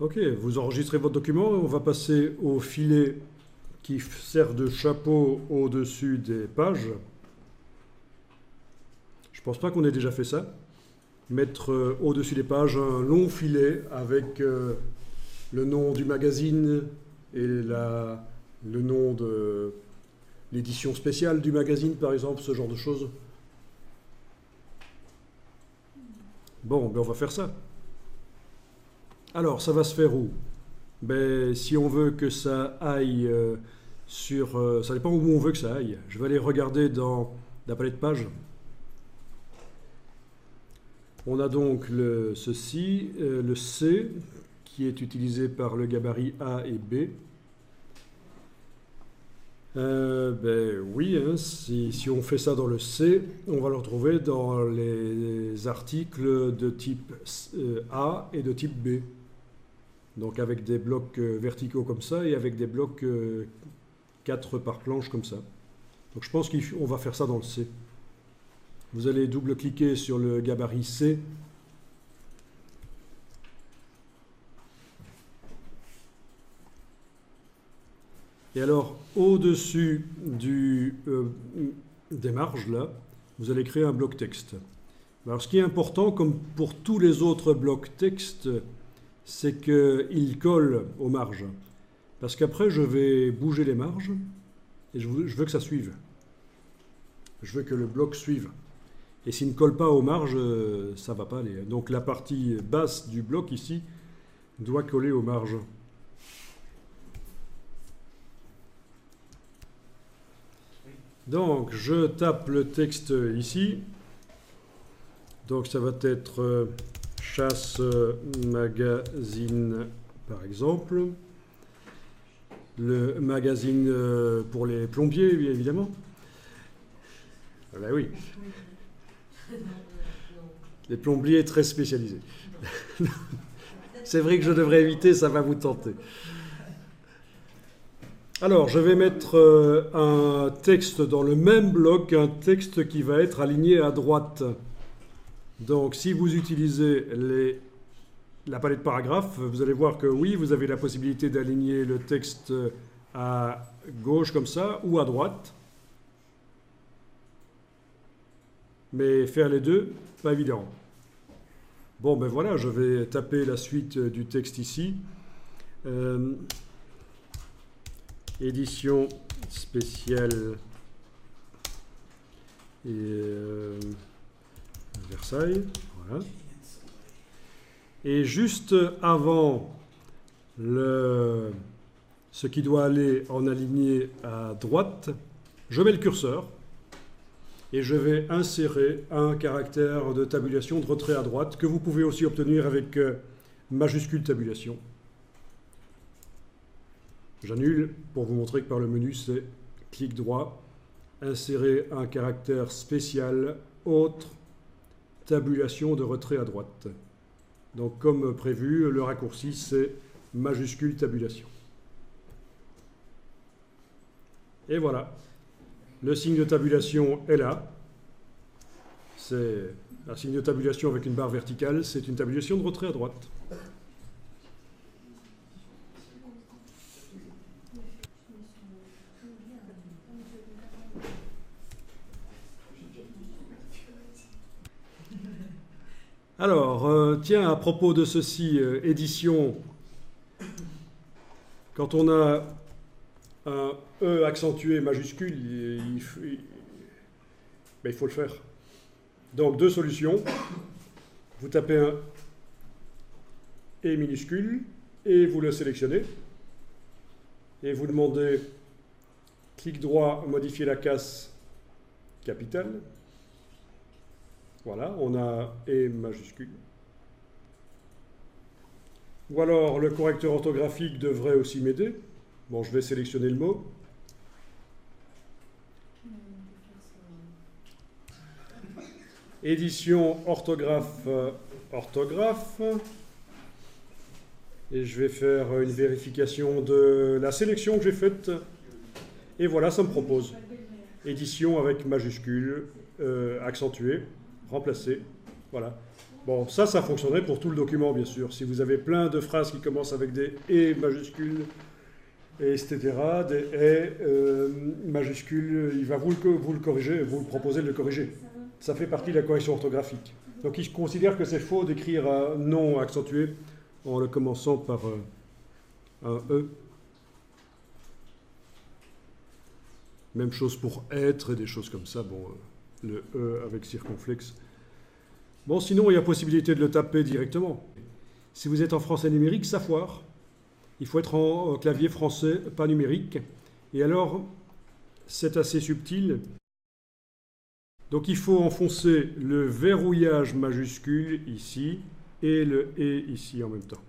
Ok, vous enregistrez votre document et on va passer au filet qui sert de chapeau au-dessus des pages. Je pense pas qu'on ait déjà fait ça. Mettre au-dessus des pages un long filet avec le nom du magazine et le nom de l'édition spéciale du magazine, par exemple, ce genre de choses. Bon, ben on va faire ça. Alors, ça va se faire où? Ben, si on veut que ça aille sur... ça dépend où on veut que ça aille. Je vais aller regarder dans la palette pages. On a donc ceci, le C, qui est utilisé par le gabarit A et B. Ben oui, hein, si on fait ça dans le C, on va le retrouver dans les articles de type A et de type B. Donc avec des blocs verticaux comme ça et avec des blocs 4 par planche comme ça. Donc je pense qu'on va faire ça dans le C. Vous allez double-cliquer sur le gabarit C. Et alors, au-dessus des marges, là, vous allez créer un bloc texte. Alors ce qui est important, comme pour tous les autres blocs texte, c'est qu'il colle aux marges. Parce qu'après, je vais bouger les marges et je veux que ça suive. Je veux que le bloc suive. Et s'il ne colle pas aux marges, ça ne va pas aller. Donc la partie basse du bloc ici doit coller aux marges. Donc je tape le texte ici. Donc ça va être chasse magazine par exemple. Le magazine pour les plombiers, évidemment. Ah ben oui. Les plombiers très spécialisés. C'est vrai que je devrais éviter, ça va vous tenter. Alors, je vais mettre un texte dans le même bloc, un texte qui va être aligné à droite. Donc, si vous utilisez la palette paragraphe, vous allez voir que oui, vous avez la possibilité d'aligner le texte à gauche comme ça ou à droite. Mais faire les deux, pas évident. Bon, ben voilà, je vais taper la suite du texte ici. Édition spéciale et Versailles. Voilà. Et juste avant ce qui doit aller en aligné à droite, je mets le curseur. Et je vais insérer un caractère de tabulation de retrait à droite que vous pouvez aussi obtenir avec majuscule tabulation. J'annule pour vous montrer que par le menu c'est clic droit, insérer un caractère spécial autre tabulation de retrait à droite. Donc comme prévu, le raccourci c'est majuscule tabulation. Et voilà. Le signe de tabulation est là. C'est un signe de tabulation avec une barre verticale. C'est une tabulation de retrait à droite. Alors, tiens, à propos de ceci, édition, quand on a un E accentué majuscule, il faut le faire. Donc, deux solutions. Vous tapez un E minuscule et vous le sélectionnez. Et vous demandez, clic droit, modifier la casse capitale. Voilà, on a E majuscule. Ou alors, le correcteur orthographique devrait aussi m'aider. Bon, je vais sélectionner le mot. Édition orthographe, orthographe. Et je vais faire une vérification de la sélection que j'ai faite. Et voilà, ça me propose. Édition avec majuscule, accentué, remplacé. Voilà. Bon, ça fonctionnerait pour tout le document, bien sûr. Si vous avez plein de phrases qui commencent avec des « et » majuscules, etc., des « et » majuscules, il va vous le corriger, vous le proposez de le corriger. Ça fait partie de la correction orthographique. Donc il considère que c'est faux d'écrire un nom accentué en le commençant par un E. Même chose pour être et des choses comme ça. Bon, le E avec circonflexe. Bon, sinon, il y a possibilité de le taper directement. Si vous êtes en français numérique, ça foire. Il faut être en clavier français, pas numérique. Et alors, c'est assez subtil. Donc, il faut enfoncer le verrouillage majuscule ici et le « et » ici en même temps.